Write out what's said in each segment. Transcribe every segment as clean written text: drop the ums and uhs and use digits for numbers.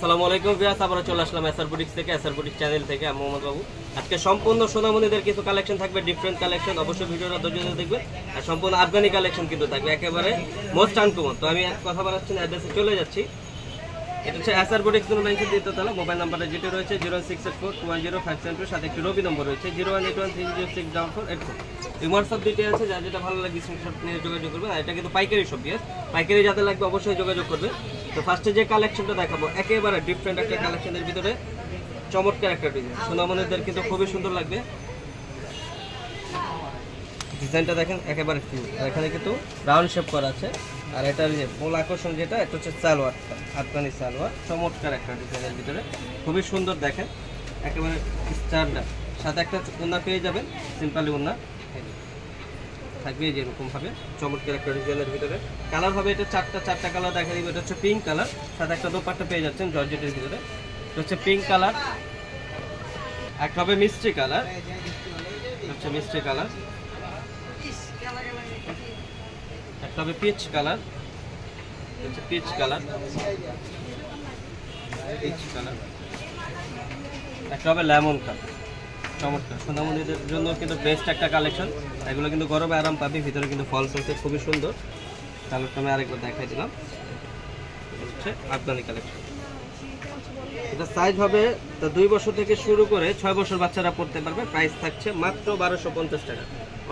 আসসালামু আলাইকুম ভিউয়ার্স, আবারো চলে আসলাম এসআর বুটিক্স থেকে, এসআর বুটিক্স চ্যানেল থেকে। আমি মোহাম্মদ বাবু। আজকে সম্পূর্ণ সোনামণিদের কিছু কালেকশন থাকবে, ডিফারেন্ট কালেকশন। অবশ্যই ভিডিওটা ধৈর্য ধরে দেখবেন। আর সম্পূর্ণ আফগানি কালেকশন কিন্তু থাকবে, একেবারে মোস্ট আনকমন। তো আমি কথা বলাচ্ছি না, অ্যাড্রেসে চলে যাচ্ছি। এটা হচ্ছে এসআর বুটিক্স ব্যাংকের দ্বিতীয়তলা। মোবাইল নাম্বারটা যেটি রয়েছে 068421057 সাথে একটি রবি নম্বর রয়েছে 01813064484। এই হোয়াটসঅ্যাপ দুইটি আছে, যার যেটা ভালো লাগে স্ক্রিনশট নিয়ে যোগাযোগ করবেন। আর এটা কিন্তু পাইকারি শপ, পাইকারি যাতে লাগবে অবশ্যই যোগাযোগ করবে। তো ফার্স্টে যে কালেকশনটা দেখাবো একেবারে ডিফারেন্ট একটা কালেকশনের ভিতরে চমৎকার একটা ডিজাইন, সোনামণিদের কিন্তু খুবই সুন্দর লাগবে। ডিজাইনটা দেখেন একেবারে কিউট। এখানে কিন্তু রাউন্ড শেপ করা আছে। আর এটার যে মূল আকর্ষণ যেটা, এটা হচ্ছে সালোয়ার, আফগানি সালোয়ার। চমৎকার একটা ডিজাইনের ভিতরে খুবই সুন্দর দেখেন, একেবারে স্ট্যান্ডার্ড। সাথে একটা ওড়না পেয়ে যাবেন, সিম্পলি ওড়না থাকবে যেরকম ভাবে। চমৎকার একটা ডিজাইনের ভিতরে কালার হবে, এটা চারটা কালার দেখা দিবে। এটা হচ্ছে পিঙ্ক কালার, সাথে একটা দোপাট্টা পেয়ে যাচ্ছেন জর্জেটের ভিতরে। এটা হচ্ছে পিঙ্ক কালার, একটা হবে মিষ্টি কালার, হচ্ছে মিষ্টি কালার, একটা হবে পিচ কালার, হচ্ছে পিচ কালার, পিচ কালার, একটা হবে লেমন কালার। চমৎকার, সোনামণিদের জন্য কিন্তু বেস্ট একটা কালেকশন। এগুলো কিন্তু গরমে আরাম পাবি, ভিতরে কিন্তু ফলস হচ্ছে খুবই সুন্দর। কালারটা আমি আরেকবার দেখাই দিলাম। হচ্ছে আফগানি কালেকশন। এটা সাইজ হবে 2 বছর থেকে শুরু করে 6 বছর বাচ্চারা পড়তে পারবে। প্রাইস থাকছে মাত্র 1250 টাকা।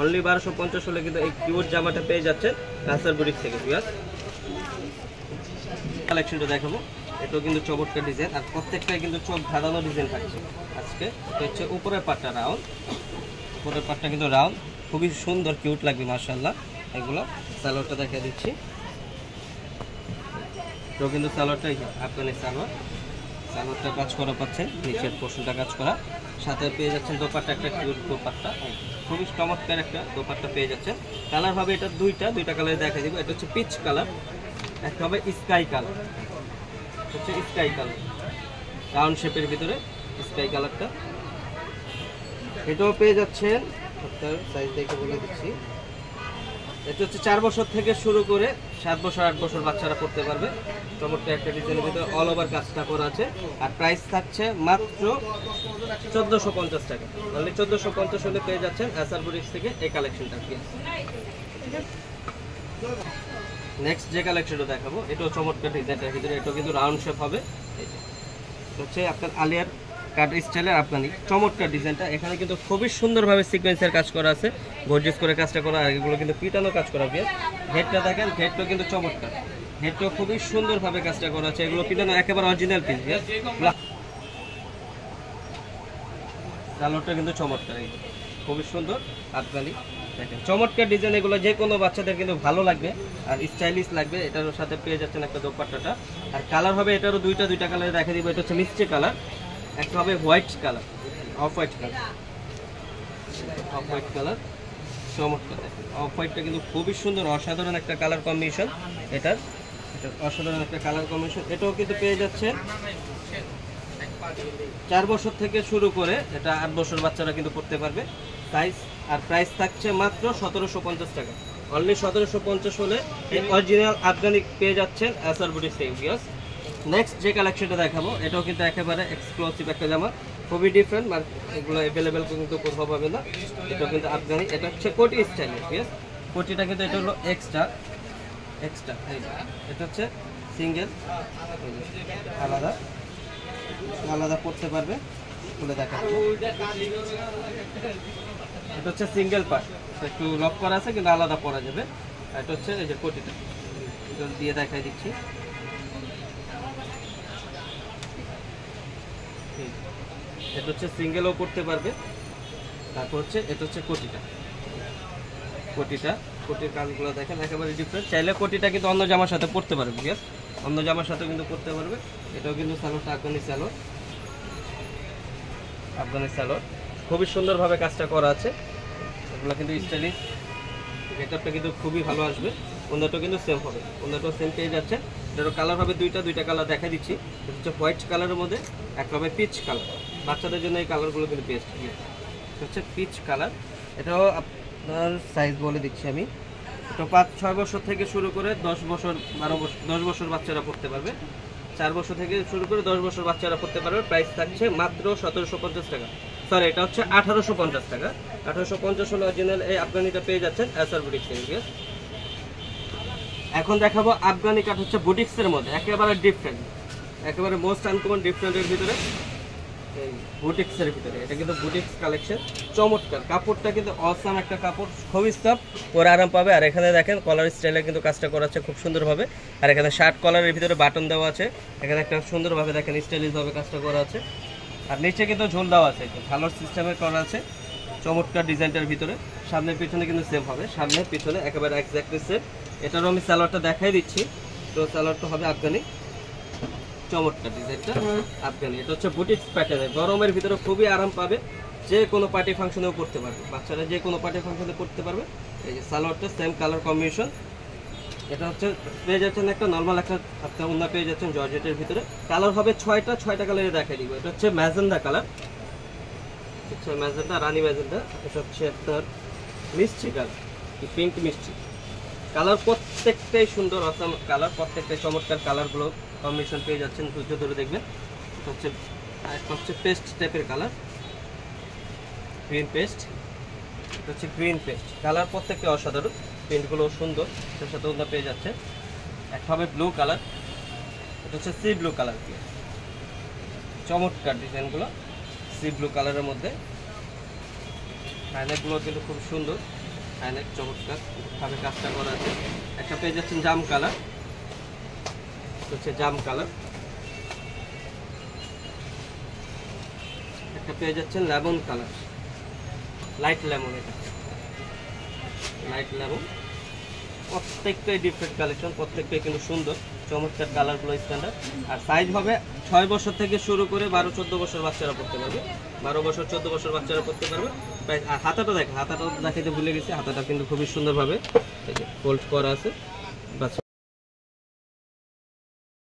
অনলি 1250 হলে কিন্তু এই কিউট জামাটা পেয়ে যাচ্ছেন এসআর বুটিক্স থেকে। কালেকশনটা দেখাবো, এটাও কিন্তু চমৎকার ডিজাইন। আর প্রত্যেকটাই কিন্তু চোখ ধাঁধানো ডিজাইন থাকছে আজকে। এটা হচ্ছে উপরের পাটটা রাউন্ড, উপরের পাটটা কিন্তু রাউন্ড, খুবই সুন্দর কিউট লাগবে মাশাআল্লাহ। এগুলো সালোয়ারটা দেখিয়ে দিচ্ছি। তো কিন্তু সালোয়ারটা আফগানি সালোয়ার, সালোয়ারটা কাজ করা পাচ্ছেন, নিচের পোর্শনটা কাজ করা। সাথে পেয়ে যাচ্ছেন দোপাট্টা, একটা কিউট দোপাট্টা, খুবই চমৎকার একটা দোপাট্টা পেয়ে যাচ্ছেন। কালার হবে এটা দুইটা কালারে দেখা দিব। এটা হচ্ছে পিচ কালার, একটা হবে স্কাই কালার, হচ্ছে স্কাই কালার রাউন্ড শেপের ভিতরে স্কাই কালারটা। এটাও পেয়ে যাচ্ছেন, সাইজ দেখে বলে দিচ্ছি। এটা হচ্ছে 4 বছর থেকে শুরু করে 7 বছর 8 বছর বাচ্চারা পড়তে পারবে। চমৎকার একটা ডিজাইনের ভিতরে অল ওভার কাজটা করা আছে। আর প্রাইস থাকছে মাত্র 1450 টাকা। অনলি 1450 হলে পেয়ে যাচ্ছেন এসআর বুটিক্স থেকে এই কালেকশনটা। নেক্সট যে কালেকশনটা দেখাবো, এটাও চমৎকার ডিজাইনের ভিতরে। এটাও কিন্তু রাউন্ড শেপ হবে। হচ্ছে আপনার আলিয়ার কাট স্টাইলের আফগানি চমৎকার ডিজাইনটা। এখানে কিন্তু খুবই সুন্দরভাবে সিকোয়েন্সের কাজ করা আছে, গর্জিয়াস করে কাজটা করা। আর এগুলো কিন্তু পিটানো কাজ করা হবে। হেডটা দেখেন, হেডটাও কিন্তু চমৎকার, হেডটাও খুবই সুন্দরভাবে কাজটা করা আছে। এগুলো পিটানো একেবারে অরিজিনাল পিস। কালারটা কিন্তু চমৎকার, খুবই সুন্দর আফগানি দেখেন, চমৎকার ডিজাইন। এগুলো যে কোনো বাচ্চাদের কিন্তু ভালো লাগবে আর স্টাইলিশ লাগবে। এটার সাথে পেয়ে যাচ্ছেন একটা দোপাট্টাটা। আর কালার হবে এটারও দুইটা কালারে দেখা দিব। এটা হচ্ছে মিষ্টি কালার, একটা হবে white colour, off white colour, off white colour. চমৎকার দেখেন, অফ হোয়াইটটা কিন্তু খুবই সুন্দর, অসাধারণ একটা কালার কম্বিনেশন। এটা অসাধারণ একটা কালার কম্বিনেশন। এটাও কিন্তু পেয়ে যাচ্ছে 4 বছর থেকে শুরু করে এটা 8 বছর বাচ্চারা কিন্তু পড়তে পারবে। সাইজ আর প্রাইস থাকছে মাত্র 1750 টাকা। অনলি 1750 হলে এই অরিজিনাল আফগানি পেয়ে যাচ্ছেন এসআর বুটিক্স থেকে। নেক্সট যে কালেকশনটা দেখাবো, এটাও কিন্তু একেবারে এক্সক্লুসিভ একটা জামা, খুবই ডিফারেন্ট। এগুলো অ্যাভেলেবেল কিন্তু কোথাও পাবে না। এটা কিন্তু আফগানি, এটা হচ্ছে কোটি স্টাইলের। কোটিটা কিন্তু এটা হলো এক্সট্রা, এটা হচ্ছে সিঙ্গেল, আলাদা আলাদা পড়তে পারবে খুলে দেখাচ্ছি। এটা হচ্ছে সিঙ্গেল পার্ট, একটু লক করা আছে কিন্তু আলাদা পরা যাবে। এটা হচ্ছে এই যে কোটিটা, এটা দিয়ে দেখাই দিচ্ছি। এটা হচ্ছে সিঙ্গেলও পড়তে পারবে। তারপর হচ্ছে এটা হচ্ছে কোটির কাজগুলো দেখেন একেবারে ডিফারেন্ট। চাইলে কোটিটা কিন্তু অন্য জামার সাথে পড়তে পারবে, ঠিক আছে, অন্য জামার সাথে কিন্তু পড়তে পারবে। এটাও কিন্তু সালোয়ারটা আফগানি সালোয়ার, খুবই সুন্দরভাবে কাজটা করা আছে। এগুলো কিন্তু স্টাইলিশ, গেটআপটা কিন্তু খুবই ভালো আসবে। ওনাটাও কিন্তু সেম হবে, ওনাটাও সেম পেয়ে যাচ্ছে। এটারও কালার হবে দুইটা কালার দেখা দিচ্ছি। এটা হচ্ছে হোয়াইট কালারের মধ্যে, একটা হবে পিচ কালার। বাচ্চাদের জন্য এই কালারগুলো কিন্তু বেস্ট। এটা হচ্ছে পিচ কালার। এটাও আপনার সাইজ বলে দিচ্ছি আমি। এটা 5-6 বছর থেকে শুরু করে 10 বছর 10 বছর বাচ্চারা পড়তে পারবে। 4 বছর থেকে শুরু করে 10 বছর বাচ্চারা পড়তে পারবে। প্রাইস থাকছে মাত্র 1750 টাকা, সরি এটা হচ্ছে 1850 টাকা। 1850 হলো অরিজিনাল এই আফগানিটা পেয়ে যাচ্ছেন এসআর বুটিক্স থেকে। এখন দেখাবো আফগানি কাট হচ্ছে বুটিক্সের মধ্যে একেবারে ডিফারেন্ট, একেবারে মোস্ট আনকমন ডিফারেন্টের ভিতরে, এই বুটিক্সের ভিতরে। এটা কিন্তু বুটিক্স কালেকশন, চমৎকার কাপড়টা কিন্তু অসাম একটা কাপড়, খুবই সফট, পরে আরাম পাবে। আর এখানে দেখেন কলার স্টাইলে কিন্তু কাজটা করা আছে খুব সুন্দরভাবে। আর এখানে শার্ট কলারের ভিতরে বাটন দেওয়া আছে, এখানে একটা সুন্দরভাবে দেখেন স্টাইলিশভাবে কাজটা করা আছে। আর নিচে কিন্তু ঝোল দেওয়া আছে, ভালো সিস্টেমে করা আছে, চমৎকার ডিজাইনটার ভিতরে। সামনে পিছনে কিন্তু সেম হবে, সামনে পিছনে একেবারে এক্স্যাক্টলি সেম। এটারও আমি সালোয়ারটা দেখাই দিচ্ছি, তো সালোয়ারটা হবে আফগানি, চমৎকার ডিজাইনটা আফগানি। এটা হচ্ছে বুটিক্স প্যাটার্নে, গরমের ভিতরে খুবই আরাম পাবে, যে কোনো পার্টি ফাংশনেও করতে পারবে, বাচ্চারা যে কোনো পার্টি ফাংশনে করতে পারবে। এই যে সালোয়ারটা সেম কালার কম্বিনেশন। এটা হচ্ছে পেয়ে যাচ্ছেন একটা নর্মাল একটা হাতে ওন্না পেয়ে যাচ্ছেন জর্জেটের ভিতরে। কালার হবে 6টা কালারে দেখাই দিব। এটা হচ্ছে ম্যাজেন্ডা কালার, হচ্ছে ম্যাজেন্ডা, রানী ম্যাজেন্ডা। এটা হচ্ছে আপনার মিষ্টি কালার, পিঙ্ক মিষ্টি কালার। প্রত্যেকটাই সুন্দর অসাম কালার, প্রত্যেকটাই চমৎকার কালারগুলো কম্বিনেশন পেয়ে যাচ্ছেন, ধৈর্য ধরে দেখবেন। এটা হচ্ছে পেস্ট টাইপের কালার, গ্রিন পেস্ট। এটা হচ্ছে গ্রিন পেস্ট কালার, প্রত্যেকটা অসাধারণ, প্রিন্টগুলো সুন্দর। এর সাথে ওটা পেয়ে যাচ্ছে একটা হবে ব্লু কালার, এটা হচ্ছে সি ব্লু কালার, চমৎকার ডিজাইনগুলো সি ব্লু কালারের মধ্যে। হাইলাইটগুলো কিন্তু খুব সুন্দর, হাইলাইট চমৎকার ভাবে কাজটা করা আছে। একটা পেয়ে যাচ্ছেন জাম কালার, হচ্ছে জাম কালার। একটা পেয়ে যাচ্ছেন লেমন কালার, লাইট লেমন, এটা লাইট লেমন। প্রত্যেকটাই ডিফারেন্ট কালেকশন, প্রত্যেকটাই কিন্তু সুন্দর, চমৎকার কালারগুলো স্ট্যান্ডার্ড। আর সাইজ হবে 6 বছর থেকে শুরু করে 12-14 বছর বাচ্চারা পড়তে পারবে, 12 বছর 14 বছর বাচ্চারা পড়তে পারবে। আর হাতাটা দেখেন, হাতাটা দেখাইতে ভুলে গেছি, হাতাটা কিন্তু খুবই সুন্দরভাবে ফোল্ড করা আছে।